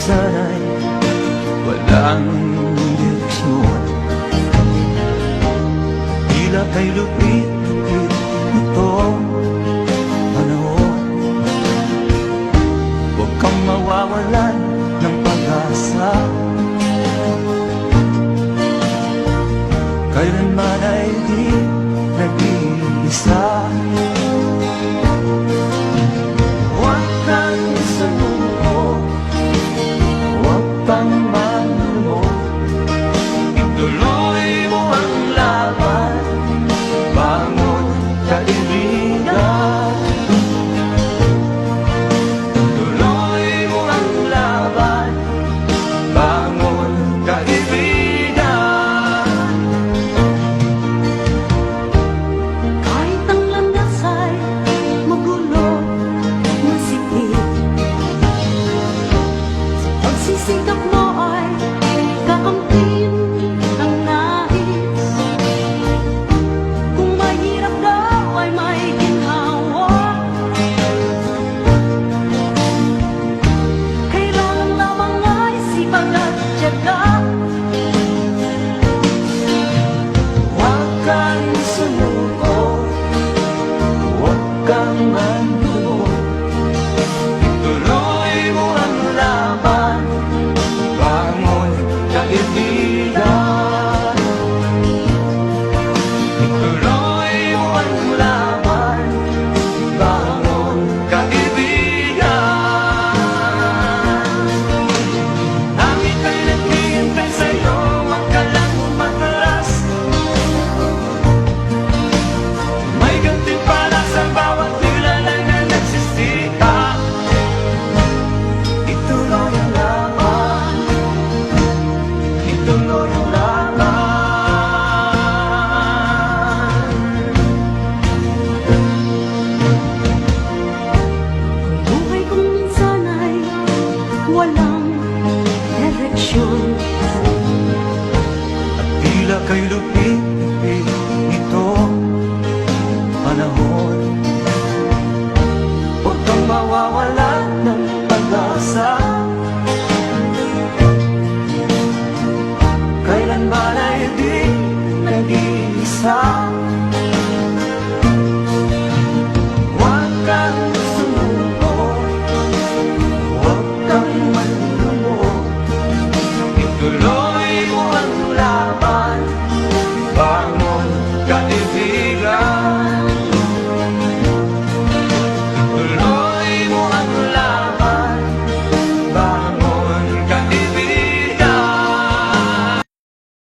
sana'y walang direksyon. Tila kay lupit-lupit itong panahon. Huwag kang mawawalan ng pag-asa, kailanman ay di nag-iisa. Huwag kang sumuko, huwag kang manlumod, ituloy mo ang laban, bangon kaibigan. Ituloy mo ang laban, bangon kaibigan. Kahit ang landas ay magulo, masikip, sa pagsisikap mo ay kakamtin ang nais. Kung mahirap daw ay may ginhawa, kailangan lamang ay sipag at tiyaga. Huwag kang sumuko, huwag kang manlumod, ituloy mo ang laban, bangon kaibigan. Ituloy mo ang laban, bangon kaibigan. Namin ay naghihintay sa'yo, wag ka lang umatras. May gantimpala sa bawat nilalang na nagsisikap. Ituloy ang laban, ituloy ang laban. Buhay kong minsan ay walang direksyon. Tila kay lupit-lupit itong panahon. Huwag kang mawawalan ng pag-asa,